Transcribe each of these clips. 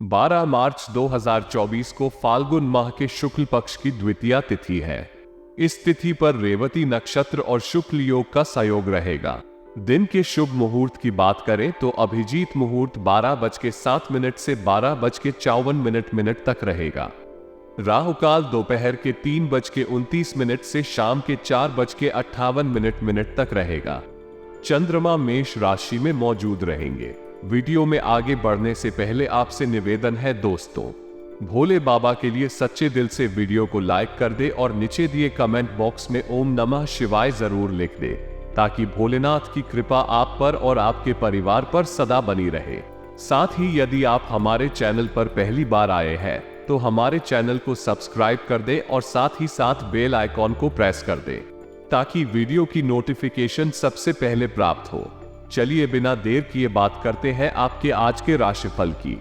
12 मार्च 2024 को फाल्गुन माह के शुक्ल पक्ष की द्वितीया तिथि है। इस तिथि पर रेवती नक्षत्र और शुक्ल योग का संयोग रहेगा। दिन के शुभ मुहूर्त की बात करें तो अभिजीत मुहूर्त 12:07 से 12:54 तक रहेगा। राहु काल दोपहर के 3:29 से शाम के 4:58 तक रहेगा। चंद्रमा मेष राशि में मौजूद रहेंगे। वीडियो में आगे बढ़ने से पहले आपसे निवेदन है दोस्तों, भोले बाबा के लिए सच्चे दिल से वीडियो को लाइक कर दे और नीचे दिए कमेंट बॉक्स में ओम नमः शिवाय जरूर लिख दे, ताकि भोलेनाथ की कृपा आप पर और आपके परिवार पर सदा बनी रहे। साथ ही यदि आप हमारे चैनल पर पहली बार आए हैं तो हमारे चैनल को सब्सक्राइब कर दे और साथ ही साथ बेल आइकॉन को प्रेस कर दे, ताकि वीडियो की नोटिफिकेशन सबसे पहले प्राप्त हो। चलिए बिना देर किए बात करते हैं आपके आज के राशिफल की।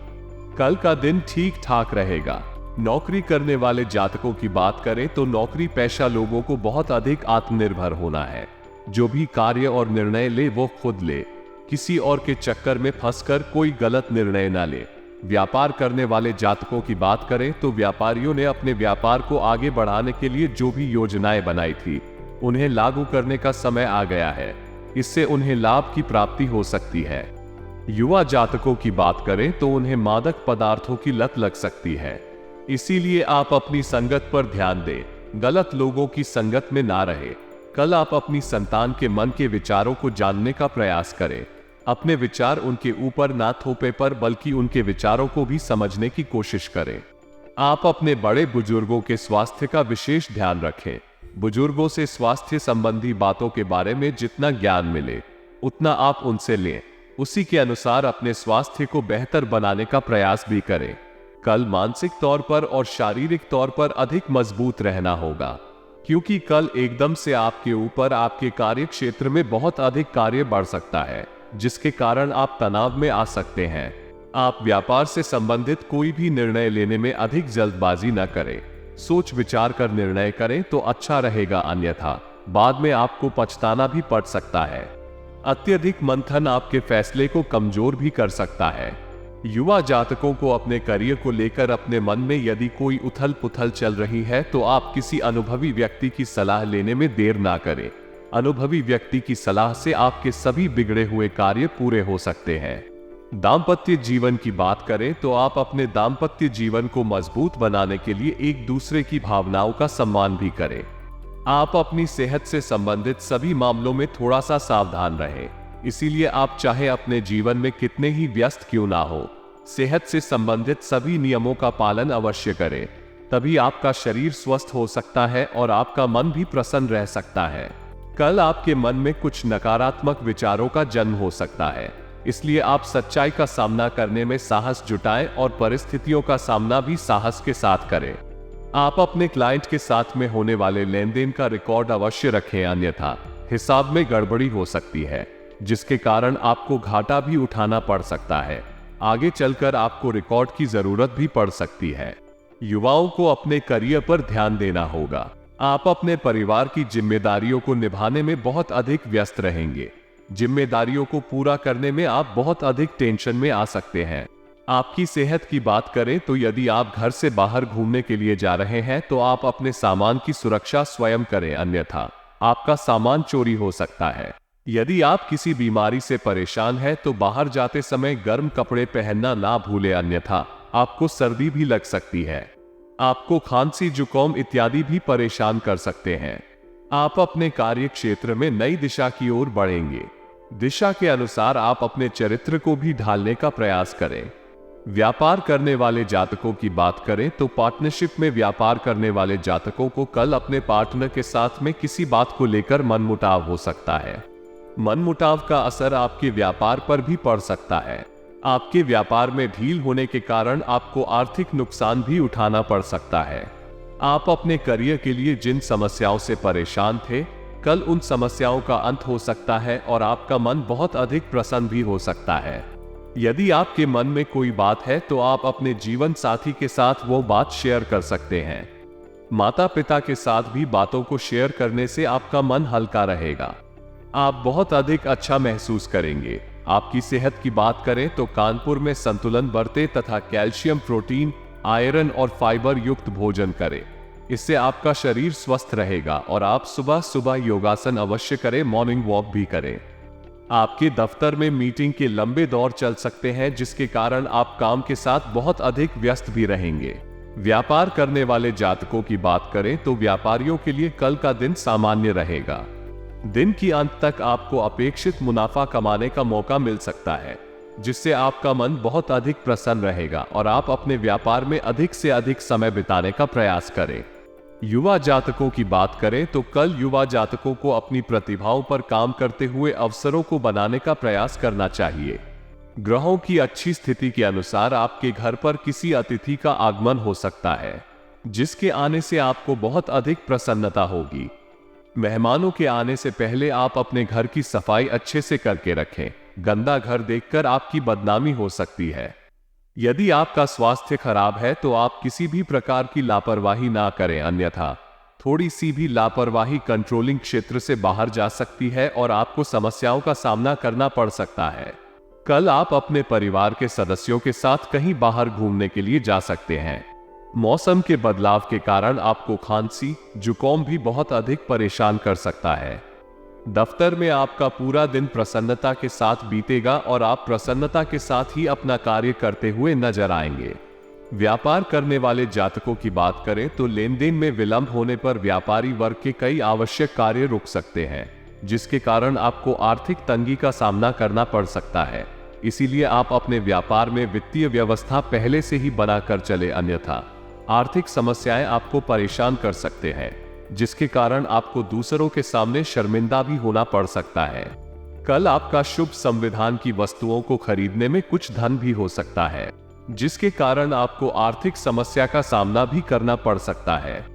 कल का दिन ठीक ठाक रहेगा। नौकरी करने वाले जातकों की बात करें तो नौकरी पेशा लोगों को बहुत अधिक आत्मनिर्भर होना है। जो भी कार्य और निर्णय ले वो खुद ले, किसी और के चक्कर में फंसकर कोई गलत निर्णय ना ले। व्यापार करने वाले जातकों की बात करें तो व्यापारियों ने अपने व्यापार को आगे बढ़ाने के लिए जो भी योजनाएं बनाई थी उन्हें लागू करने का समय आ गया है। इससे उन्हें लाभ की प्राप्ति हो सकती है। युवा जातकों की बात करें तो उन्हें मादक पदार्थों की लत लग सकती है, इसीलिए आप अपनी संगत पर ध्यान दें, गलत लोगों की संगत में ना रहे। कल आप अपनी संतान के मन के विचारों को जानने का प्रयास करें। अपने विचार उनके ऊपर ना थोपे पर बल्कि उनके विचारों को भी समझने की कोशिश करें। आप अपने बड़े बुजुर्गों के स्वास्थ्य का विशेष ध्यान रखें। बुजुर्गों से स्वास्थ्य संबंधी बातों के बारे में जितना ज्ञान मिले उतना आप उनसे लें। उसी के अनुसार अपने स्वास्थ्य को बेहतर बनाने का प्रयास भी करें। कल मानसिक तौर पर और शारीरिक तौर पर अधिक मजबूत रहना होगा, क्योंकि कल एकदम से आपके ऊपर आपके कार्य क्षेत्र में बहुत अधिक कार्य बढ़ सकता है, जिसके कारण आप तनाव में आ सकते हैं। आप व्यापार से संबंधित कोई भी निर्णय लेने में अधिक जल्दबाजी न करें। सोच विचार कर निर्णय करें तो अच्छा रहेगा, अन्यथा बाद में आपको पछताना भी पड़ सकता है। अत्यधिक मंथन आपके फैसले को कमजोर भी कर सकता है। युवा जातकों को अपने करियर को लेकर अपने मन में यदि कोई उथल पुथल चल रही है तो आप किसी अनुभवी व्यक्ति की सलाह लेने में देर ना करें। अनुभवी व्यक्ति की सलाह से आपके सभी बिगड़े हुए कार्य पूरे हो सकते हैं। दाम्पत्य जीवन की बात करें तो आप अपने दाम्पत्य जीवन को मजबूत बनाने के लिए एक दूसरे की भावनाओं का सम्मान भी करें। आप अपनी सेहत से संबंधित सभी मामलों में थोड़ा सा सावधान रहें। इसीलिए आप चाहे अपने जीवन में कितने ही व्यस्त क्यों ना हो, सेहत से संबंधित सभी नियमों का पालन अवश्य करें। तभी आपका शरीर स्वस्थ हो सकता है और आपका मन भी प्रसन्न रह सकता है। कल आपके मन में कुछ नकारात्मक विचारों का जन्म हो सकता है, इसलिए आप सच्चाई का सामना करने में साहस जुटाएं और परिस्थितियों का सामना भी साहस के साथ करें। आप अपने क्लाइंट के साथ में होने वाले लेन देन का रिकॉर्ड अवश्य रखें, अन्यथा हिसाब में गड़बड़ी हो सकती है, जिसके कारण आपको घाटा भी उठाना पड़ सकता है। आगे चलकर आपको रिकॉर्ड की जरूरत भी पड़ सकती है। युवाओं को अपने करियर पर ध्यान देना होगा। आप अपने परिवार की जिम्मेदारियों को निभाने में बहुत अधिक व्यस्त रहेंगे। जिम्मेदारियों को पूरा करने में आप बहुत अधिक टेंशन में आ सकते हैं। आपकी सेहत की बात करें तो यदि आप घर से बाहर घूमने के लिए जा रहे हैं तो आप अपने सामान की सुरक्षा स्वयं करें, अन्यथा आपका सामान चोरी हो सकता है। यदि आप किसी बीमारी से परेशान हैं तो बाहर जाते समय गर्म कपड़े पहनना ना भूलें, अन्यथा आपको सर्दी भी लग सकती है। आपको खांसी जुकाम इत्यादि भी परेशान कर सकते हैं। आप अपने कार्य क्षेत्र में नई दिशा की ओर बढ़ेंगे। दिशा के अनुसार आप अपने चरित्र को भी ढालने का प्रयास करें। व्यापार करने वाले जातकों की बात करें तो पार्टनरशिप में व्यापार करने वाले जातकों को कल अपने पार्टनर के साथ में किसी बात को लेकर मनमुटाव हो सकता है। मनमुटाव का असर आपके व्यापार पर भी पड़ सकता है। आपके व्यापार में ढील होने के कारण आपको आर्थिक नुकसान भी उठाना पड़ सकता है। आप अपने करियर के लिए जिन समस्याओं से परेशान थे, कल उन समस्याओं का अंत हो सकता है और आपका मन बहुत अधिक प्रसन्न भी हो सकता है। यदि आपके मन में कोई बात है तो आप अपने जीवन साथी के साथ वो बात शेयर कर सकते हैं। माता पिता के साथ भी बातों को शेयर करने से आपका मन हल्का रहेगा। आप बहुत अधिक अच्छा महसूस करेंगे। आपकी सेहत की बात करें तो कानपुर में संतुलन बरतें तथा कैल्शियम, प्रोटीन, आयरन और फाइबर युक्त भोजन करें। इससे आपका शरीर स्वस्थ रहेगा और आप सुबह सुबह योगासन अवश्य करें, मॉर्निंग वॉक भी करें। आपके दफ्तर में मीटिंग के लंबे दौर चल सकते हैं, जिसके कारण आप काम के साथ बहुत अधिक व्यस्त भी रहेंगे। व्यापार करने वाले जातकों की बात करें तो व्यापारियों के लिए कल का दिन सामान्य रहेगा। दिन की अंत तक आपको अपेक्षित मुनाफा कमाने का मौका मिल सकता है, जिससे आपका मन बहुत अधिक प्रसन्न रहेगा और आप अपने व्यापार में अधिक से अधिक समय बिताने का प्रयास करें। युवा जातकों की बात करें तो कल युवा जातकों को अपनी प्रतिभाओं पर काम करते हुए अवसरों को बनाने का प्रयास करना चाहिए। ग्रहों की अच्छी स्थिति के अनुसार आपके घर पर किसी अतिथि का आगमन हो सकता है, जिसके आने से आपको बहुत अधिक प्रसन्नता होगी। मेहमानों के आने से पहले आप अपने घर की सफाई अच्छे से करके रखें। गंदा घर देखकर आपकी बदनामी हो सकती है। यदि आपका स्वास्थ्य खराब है तो आप किसी भी प्रकार की लापरवाही ना करें, अन्यथा थोड़ी सी भी लापरवाही कंट्रोलिंग क्षेत्र से बाहर जा सकती है और आपको समस्याओं का सामना करना पड़ सकता है। कल आप अपने परिवार के सदस्यों के साथ कहीं बाहर घूमने के लिए जा सकते हैं। मौसम के बदलाव के कारण आपको खांसी, जुकाम भी बहुत अधिक परेशान कर सकता है। दफ्तर में आपका पूरा दिन प्रसन्नता के साथ बीतेगा और आप प्रसन्नता के साथ ही अपना कार्य करते हुए नजर आएंगे। व्यापार करने वाले जातकों की बात करें तो लेन देन में विलंब होने पर व्यापारी वर्ग के कई आवश्यक कार्य रुक सकते हैं, जिसके कारण आपको आर्थिक तंगी का सामना करना पड़ सकता है। इसीलिए आप अपने व्यापार में वित्तीय व्यवस्था पहले से ही बनाकर चले, अन्यथा आर्थिक समस्याएं आपको परेशान कर सकते हैं, जिसके कारण आपको दूसरों के सामने शर्मिंदा भी होना पड़ सकता है। कल आपका शुभ संविधान की वस्तुओं को खरीदने में कुछ धन भी हो सकता है, जिसके कारण आपको आर्थिक समस्या का सामना भी करना पड़ सकता है।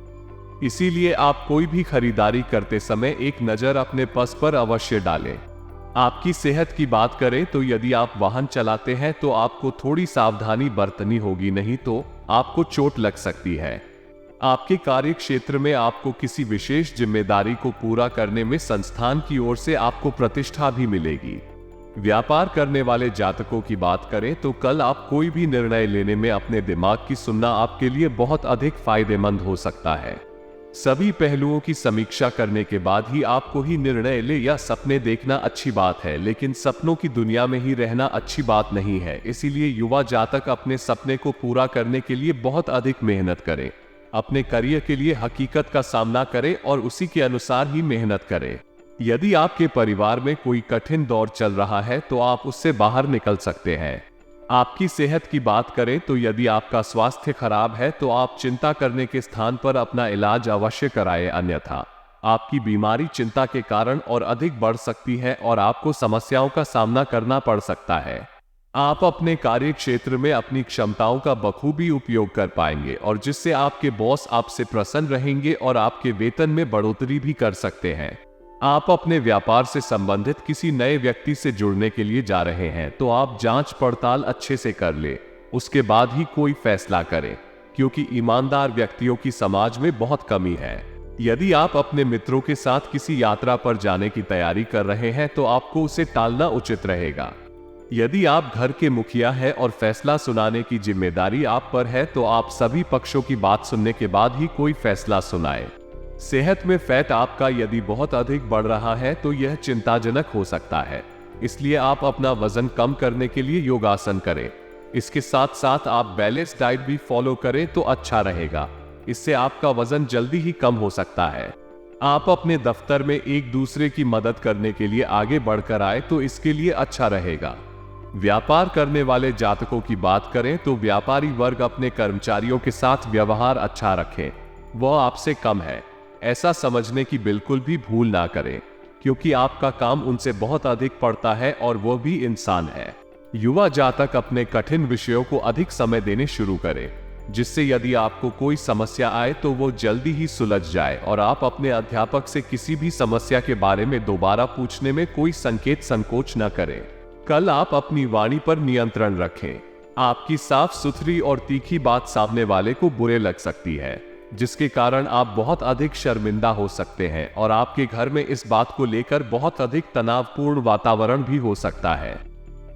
इसीलिए आप कोई भी खरीदारी करते समय एक नजर अपने पर्स पर अवश्य डालें। आपकी सेहत की बात करें तो यदि आप वाहन चलाते हैं तो आपको थोड़ी सावधानी बरतनी होगी, नहीं तो आपको चोट लग सकती है। आपके कार्य क्षेत्र में आपको किसी विशेष जिम्मेदारी को पूरा करने में संस्थान की ओर से आपको प्रतिष्ठा भी मिलेगी। व्यापार करने वाले जातकों की बात करें तो कल आप कोई भी निर्णय लेने में अपने दिमाग की सुनना आपके लिए बहुत अधिक फायदेमंद हो सकता है। सभी पहलुओं की समीक्षा करने के बाद ही आपको ही निर्णय ले या सपने देखना अच्छी बात है, लेकिन सपनों की दुनिया में ही रहना अच्छी बात नहीं है। इसीलिए युवा जातक अपने सपने को पूरा करने के लिए बहुत अधिक मेहनत करें, अपने करियर के लिए हकीकत का सामना करें और उसी के अनुसार ही मेहनत करें। यदि आपके परिवार में कोई कठिन दौर चल रहा है तो आप उससे बाहर निकल सकते हैं। आपकी सेहत की बात करें तो यदि आपका स्वास्थ्य खराब है तो आप चिंता करने के स्थान पर अपना इलाज अवश्य कराएं, अन्यथा आपकी बीमारी चिंता के कारण और अधिक बढ़ सकती है और आपको समस्याओं का सामना करना पड़ सकता है। आप अपने कार्य क्षेत्र में अपनी क्षमताओं का बखूबी उपयोग कर पाएंगे और जिससे आपके बॉस आपसे प्रसन्न रहेंगे और आपके वेतन में बढ़ोतरी भी कर सकते हैं। आप अपने व्यापार से संबंधित किसी नए व्यक्ति से जुड़ने के लिए जा रहे हैं तो आप जांच पड़ताल अच्छे से कर ले, उसके बाद ही कोई फैसला करें, क्योंकि ईमानदार व्यक्तियों की समाज में बहुत कमी है। यदि आप अपने मित्रों के साथ किसी यात्रा पर जाने की तैयारी कर रहे हैं तो आपको उसे टालना उचित रहेगा। यदि आप घर के मुखिया हैं और फैसला सुनाने की जिम्मेदारी आप पर है तो आप सभी पक्षों की बात सुनने के बाद ही कोई फैसला सुनाएं। सेहत में फैट आपका यदि बहुत अधिक बढ़ रहा है तो यह चिंताजनक हो सकता है, इसलिए आप अपना वजन कम करने के लिए योगासन करें। इसके साथ साथ आप बैलेंस डाइट भी फॉलो करें तो अच्छा रहेगा, इससे आपका वजन जल्दी ही कम हो सकता है। आप अपने दफ्तर में एक दूसरे की मदद करने के लिए आगे बढ़कर आए तो इसके लिए अच्छा रहेगा। व्यापार करने वाले जातकों की बात करें तो व्यापारी वर्ग अपने कर्मचारियों के साथ व्यवहार अच्छा रखें, वह आपसे कम है ऐसा समझने की बिल्कुल भी भूल ना करें, क्योंकि आपका काम उनसे बहुत अधिक पड़ता है और वह भी इंसान है। युवा जातक अपने कठिन विषयों को अधिक समय देने शुरू करें, जिससे यदि आपको कोई समस्या आए तो वो जल्दी ही सुलझ जाए और आप अपने अध्यापक से किसी भी समस्या के बारे में दोबारा पूछने में कोई संकोच न करें। कल आप अपनी वाणी पर नियंत्रण रखें। आपकी साफ सुथरी और तीखी बात सामने वाले को बुरे लग सकती है, जिसके कारण आप बहुत अधिक शर्मिंदा हो सकते हैं और आपके घर में इस बात को लेकर बहुत अधिक तनावपूर्ण वातावरण भी हो सकता है।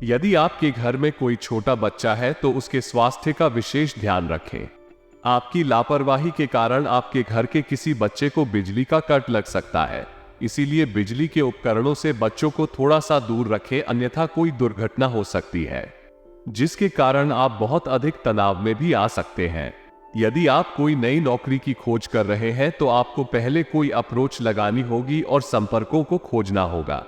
यदि आपके घर में कोई छोटा बच्चा है तो उसके स्वास्थ्य का विशेष ध्यान रखें। आपकी लापरवाही के कारण आपके घर के किसी बच्चे को बिजली का कट लग सकता है, इसीलिए बिजली के उपकरणों से बच्चों को थोड़ा सा दूर रखें, अन्यथा कोई दुर्घटना हो सकती है जिसके कारण आप बहुत अधिक तनाव में भी आ सकते हैं। यदि आप कोई नई नौकरी की खोज कर रहे हैं तो आपको पहले कोई अप्रोच लगानी होगी और संपर्कों को खोजना होगा।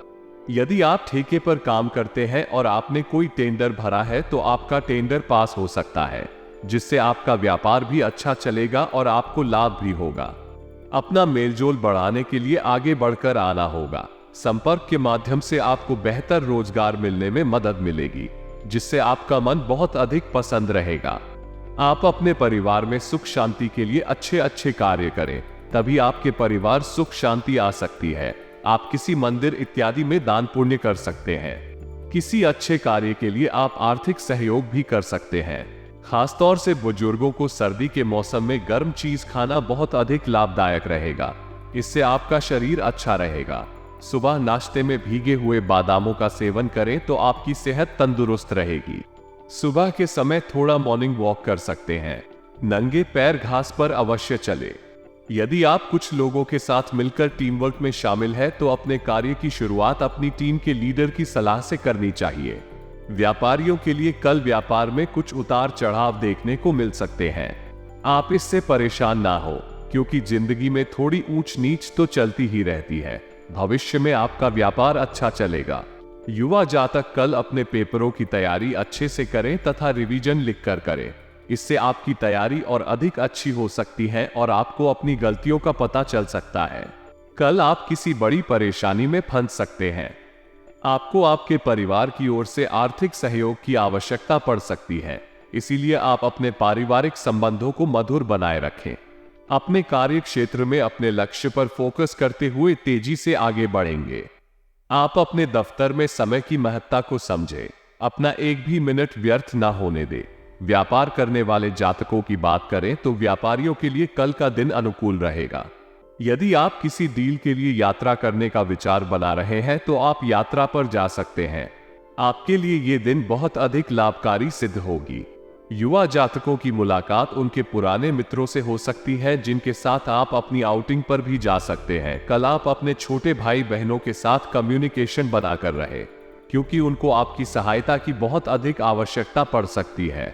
यदि आप ठेके पर काम करते हैं और आपने कोई टेंडर भरा है तो आपका टेंडर पास हो सकता है, जिससे आपका व्यापार भी अच्छा चलेगा और आपको लाभ भी होगा। अपना मेलजोल बढ़ाने के लिए आगे बढ़कर आना होगा। संपर्क के माध्यम से आपको बेहतर रोजगार मिलने में मदद मिलेगी, जिससे आपका मन बहुत अधिक पसंद रहेगा। आप अपने परिवार में सुख शांति के लिए अच्छे अच्छे कार्य करें, तभी आपके परिवार सुख शांति आ सकती है। आप किसी मंदिर इत्यादि में दान पुण्य कर सकते हैं। किसी अच्छे कार्य के लिए आप आर्थिक सहयोग भी कर सकते हैं। खासतौर से बुजुर्गों को सर्दी के मौसम में गर्म चीज खाना बहुत अधिक लाभदायक रहेगा। इससे आपका शरीर अच्छा रहेगा। सुबह नाश्ते में भीगे हुए बादामों का सेवन करें तो आपकी सेहत तंदुरुस्त रहेगी। सुबह के समय थोड़ा मॉर्निंग वॉक कर सकते हैं। नंगे पैर घास पर अवश्य चले। यदि आप कुछ लोगों के साथ मिलकर टीम वर्क में शामिल है तो अपने कार्य की शुरुआत अपनी टीम के लीडर की सलाह से करनी चाहिए। व्यापारियों के लिए कल व्यापार में कुछ उतार चढ़ाव देखने को मिल सकते हैं। आप इससे परेशान ना हो, क्योंकि जिंदगी में थोड़ी ऊंच नीच तो चलती ही रहती है। भविष्य में आपका व्यापार अच्छा चलेगा। युवा जातक कल अपने पेपरों की तैयारी अच्छे से करें तथा रिवीजन लिखकर करें। इससे आपकी तैयारी और अधिक अच्छी हो सकती है और आपको अपनी गलतियों का पता चल सकता है। कल आप किसी बड़ी परेशानी में फंस सकते हैं। आपको आपके परिवार की ओर से आर्थिक सहयोग की आवश्यकता पड़ सकती है, इसीलिए आप अपने पारिवारिक संबंधों को मधुर बनाए रखें। अपने कार्य क्षेत्र में अपने लक्ष्य पर फोकस करते हुए तेजी से आगे बढ़ेंगे। आप अपने दफ्तर में समय की महत्ता को समझें। अपना एक भी मिनट व्यर्थ ना होने दे। व्यापार करने वाले जातकों की बात करें तो व्यापारियों के लिए कल का दिन अनुकूल रहेगा। यदि आप किसी डील के लिए यात्रा करने का विचार बना रहे हैं तो आप यात्रा पर जा सकते हैं। आपके लिए ये दिन बहुत अधिक लाभकारी सिद्ध होगी। युवा जातकों की मुलाकात उनके पुराने मित्रों से हो सकती है, जिनके साथ आप अपनी आउटिंग पर भी जा सकते हैं। कल आप अपने छोटे भाई बहनों के साथ कम्युनिकेशन बनाकर रहे, क्योंकि उनको आपकी सहायता की बहुत अधिक आवश्यकता पड़ सकती है।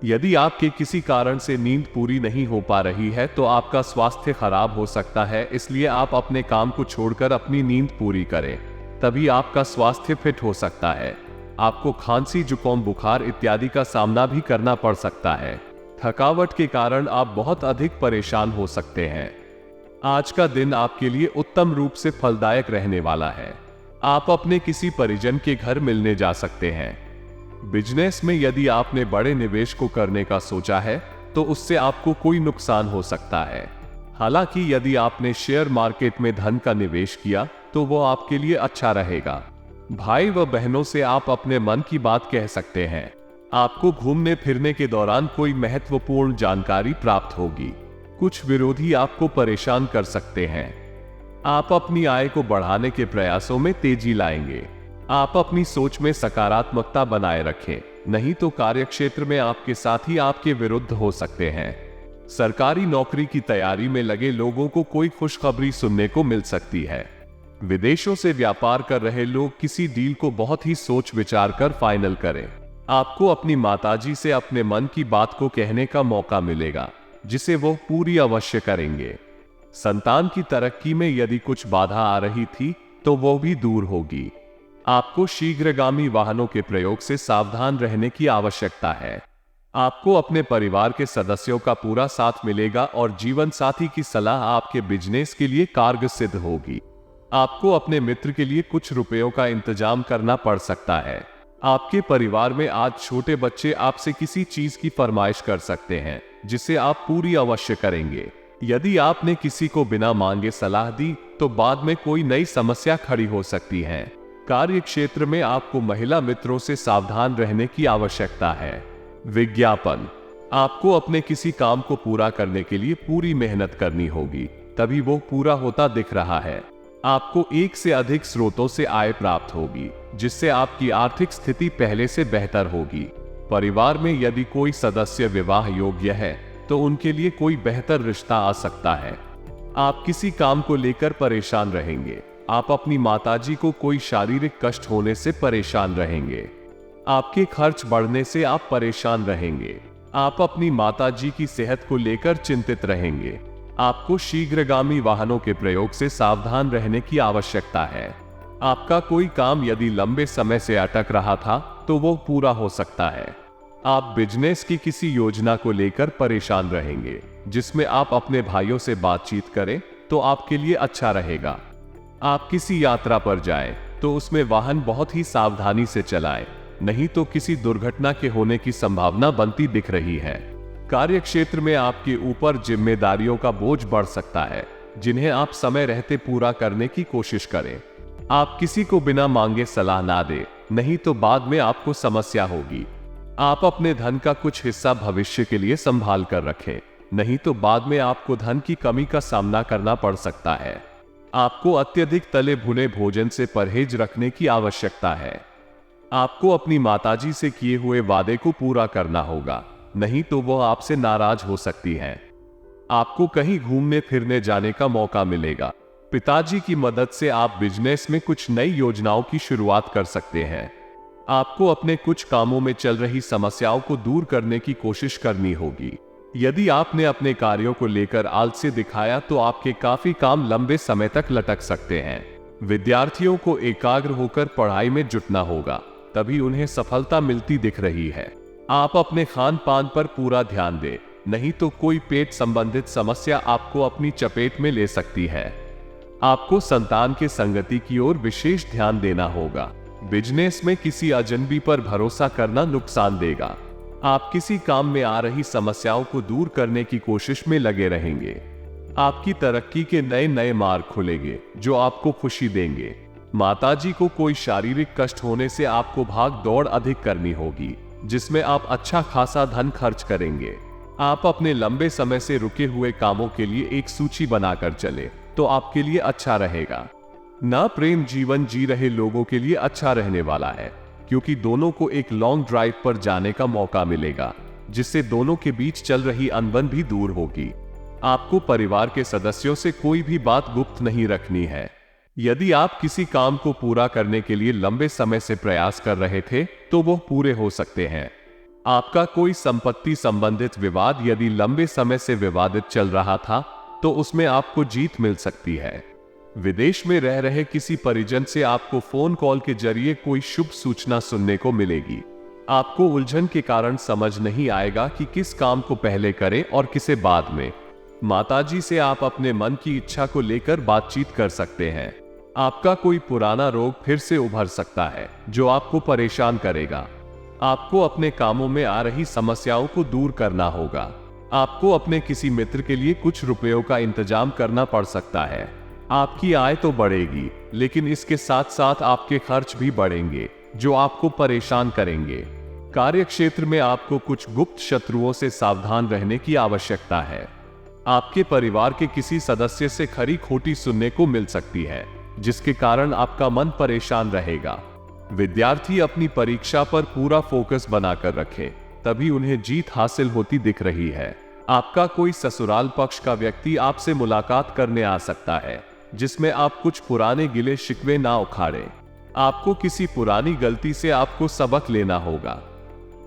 यदि आपके किसी कारण से नींद पूरी नहीं हो पा रही है तो आपका स्वास्थ्य खराब हो सकता है, इसलिए आप अपने काम को छोड़कर अपनी नींद पूरी करें, तभी आपका स्वास्थ्य फिट हो सकता है। आपको खांसी, जुकाम, बुखार इत्यादि का सामना भी करना पड़ सकता है। थकावट के कारण आप बहुत अधिक परेशान हो सकते हैं। आज का दिन आपके लिए उत्तम रूप से फलदायक रहने वाला है। आप अपने किसी परिजन के घर मिलने जा सकते हैं। बिजनेस में यदि आपने बड़े निवेश को करने का सोचा है तो उससे आपको कोई नुकसान हो सकता है। हालांकि यदि आपने शेयर मार्केट में धन का निवेश किया तो वो आपके लिए अच्छा रहेगा। भाई व बहनों से आप अपने मन की बात कह सकते हैं। आपको घूमने फिरने के दौरान कोई महत्वपूर्ण जानकारी प्राप्त होगी। कुछ विरोधी आपको परेशान कर सकते हैं। आप अपनी आय को बढ़ाने के प्रयासों में तेजी लाएंगे। आप अपनी सोच में सकारात्मकता बनाए रखें, नहीं तो कार्यक्षेत्र में आपके साथी आपके विरुद्ध हो सकते हैं। सरकारी नौकरी की तैयारी में लगे लोगों को कोई खुशखबरी सुनने को मिल सकती है। विदेशों से व्यापार कर रहे लोग किसी डील को बहुत ही सोच विचार कर फाइनल करें। आपको अपनी माताजी से अपने मन की बात को कहने का मौका मिलेगा, जिसे वो पूरी अवश्य करेंगे। संतान की तरक्की में यदि कुछ बाधा आ रही थी तो वो भी दूर होगी। आपको शीघ्रगामी वाहनों के प्रयोग से सावधान रहने की आवश्यकता है। आपको अपने परिवार के सदस्यों का पूरा साथ मिलेगा और जीवन साथी की सलाह आपके बिजनेस के लिए कारगर सिद्ध होगी। आपको अपने मित्र के लिए कुछ रुपयों का इंतजाम करना पड़ सकता है। आपके परिवार में आज छोटे बच्चे आपसे किसी चीज की फरमाइश कर सकते हैं, जिसे आप पूरी अवश्य करेंगे। यदि आपने किसी को बिना मांगे सलाह दी तो बाद में कोई नई समस्या खड़ी हो सकती है। कार्य क्षेत्र में आपको महिला मित्रों से सावधान रहने की आवश्यकता है। विज्ञापन, आपको अपने किसी काम को पूरा करने के लिए पूरी मेहनत करनी होगी, तभी वो पूरा होता दिख रहा है। आपको एक से अधिक स्रोतों से आय प्राप्त होगी। जिससे आपकी आर्थिक स्थिति पहले से बेहतर होगी। परिवार में यदि कोई सदस्य विवाह योग्य है तो उनके लिए कोई बेहतर रिश्ता आ सकता है। आप किसी काम को लेकर परेशान रहेंगे। आप अपनी माताजी को कोई शारीरिक कष्ट होने से परेशान रहेंगे। आपके खर्च बढ़ने से आप परेशान रहेंगे। आप अपनी माताजी की सेहत को लेकर चिंतित रहेंगे। आपको शीघ्रगामी वाहनों के प्रयोग से सावधान रहने की आवश्यकता है। आपका कोई काम यदि लंबे समय से अटक रहा था तो वो पूरा हो सकता है। आप बिजनेस की किसी योजना को लेकर परेशान रहेंगे, जिसमें आप अपने भाइयों से बातचीत करें तो आपके लिए अच्छा रहेगा। आप किसी यात्रा पर जाएं तो उसमें वाहन बहुत ही सावधानी से चलाएं, नहीं तो किसी दुर्घटना के होने की संभावना बनती दिख रही है। कार्य क्षेत्र में आपके ऊपर जिम्मेदारियों का बोझ बढ़ सकता है, जिन्हें आप समय रहते पूरा करने की कोशिश करें। आप किसी को बिना मांगे सलाह ना दें, नहीं तो बाद में आपको समस्या होगी। आप अपने धन का कुछ हिस्सा भविष्य के लिए संभाल कर रखें, नहीं तो बाद में आपको धन की कमी का सामना करना पड़ सकता है। आपको अत्यधिक तले भुने भोजन से परहेज रखने की आवश्यकता है। आपको अपनी माताजी से किए हुए वादे को पूरा करना होगा, नहीं तो वो आपसे नाराज हो सकती हैं। आपको कहीं घूमने फिरने जाने का मौका मिलेगा। पिताजी की मदद से आप बिजनेस में कुछ नई योजनाओं की शुरुआत कर सकते हैं। आपको अपने कुछ कामों में चल रही समस्याओं को दूर करने की कोशिश करनी होगी। यदि आपने अपने कार्यों को लेकर आलस्य दिखाया तो आपके काफी काम लंबे समय तक लटक सकते हैं। विद्यार्थियों को एकाग्र होकर पढ़ाई में जुटना होगा, तभी उन्हें सफलता मिलती दिख रही है। आप अपने खान पान पर पूरा ध्यान दें, नहीं तो कोई पेट संबंधित समस्या आपको अपनी चपेट में ले सकती है। आपको संतान के संगति की ओर विशेष ध्यान देना होगा। बिजनेस में किसी अजनबी पर भरोसा करना नुकसान देगा। आप किसी काम में आ रही समस्याओं को दूर करने की कोशिश में लगे रहेंगे। आपकी तरक्की के नए नए मार्ग खुलेंगे जो आपको खुशी देंगे। माताजी को कोई शारीरिक कष्ट होने से आपको भाग दौड़ अधिक करनी होगी, जिसमें आप अच्छा खासा धन खर्च करेंगे। आप अपने लंबे समय से रुके हुए कामों के लिए एक सूची बनाकर चले तो आपके लिए अच्छा रहेगा। ना प्रेम जीवन जी रहे लोगों के लिए अच्छा रहने वाला है, क्योंकि दोनों को एक लॉन्ग ड्राइव पर जाने का मौका मिलेगा, जिससे दोनों के बीच चल रही अनबन भी दूर होगी। आपको परिवार के सदस्यों से कोई भी बात गुप्त नहीं रखनी है। यदि आप किसी काम को पूरा करने के लिए लंबे समय से प्रयास कर रहे थे तो वो पूरे हो सकते हैं। आपका कोई संपत्ति संबंधित विवाद यदि लंबे समय से विवादित चल रहा था तो उसमें आपको जीत मिल सकती है। विदेश में रह रहे किसी परिजन से आपको फोन कॉल के जरिए कोई शुभ सूचना सुनने को मिलेगी। आपको उलझन के कारण समझ नहीं आएगा कि किस काम को पहले करें और किसे बाद में। माताजी से आप अपने मन की इच्छा को लेकर बातचीत कर सकते हैं। आपका कोई पुराना रोग फिर से उभर सकता है जो आपको परेशान करेगा। आपको अपने कामों में आ रही समस्याओं को दूर करना होगा। आपको अपने किसी मित्र के लिए कुछ रुपयों का इंतजाम करना पड़ सकता है। आपकी आय तो बढ़ेगी, लेकिन इसके साथ साथ आपके खर्च भी बढ़ेंगे जो आपको परेशान करेंगे। कार्य क्षेत्र में आपको कुछ गुप्त शत्रुओं से सावधान रहने की आवश्यकता है। आपके परिवार के किसी सदस्य से खरी खोटी सुनने को मिल सकती है, जिसके कारण आपका मन परेशान रहेगा। विद्यार्थी अपनी परीक्षा पर पूरा फोकस बनाकर रखें, तभी उन्हें जीत हासिल होती दिख रही है। आपका कोई ससुराल पक्ष का व्यक्ति आपसे मुलाकात करने आ सकता है, जिसमें आप कुछ पुराने गिले शिकवे ना उखाड़ें। आपको किसी पुरानी गलती से आपको सबक लेना होगा।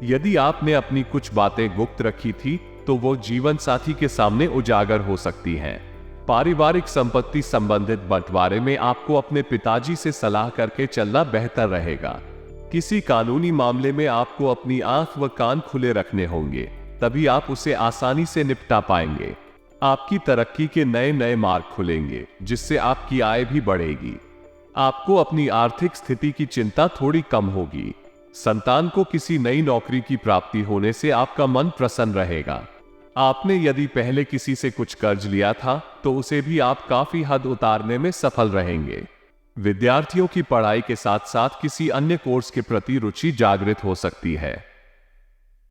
यदि आपने अपनी कुछ बातें गुप्त रखी थी तो वो जीवन साथी के सामने उजागर हो सकती हैं। पारिवारिक संपत्ति संबंधित बंटवारे में आपको अपने पिताजी से सलाह करके चलना बेहतर रहेगा। किसी कानूनी मामले में आपको अपनी आंख व कान खुले रखने होंगे, तभी आप उसे आसानी से निपटा पाएंगे। आपकी तरक्की के नए नए मार्ग खुलेंगे, जिससे आपकी आय भी बढ़ेगी। आपको अपनी आर्थिक स्थिति की चिंता थोड़ी कम होगी। संतान को किसी नई नौकरी की प्राप्ति होने से आपका मन प्रसन्न रहेगा। आपने यदि पहले किसी से कुछ कर्ज लिया था तो उसे भी आप काफी हद उतारने में सफल रहेंगे। विद्यार्थियों की पढ़ाई के साथ साथ किसी अन्य कोर्स के प्रति रुचि जागृत हो सकती है।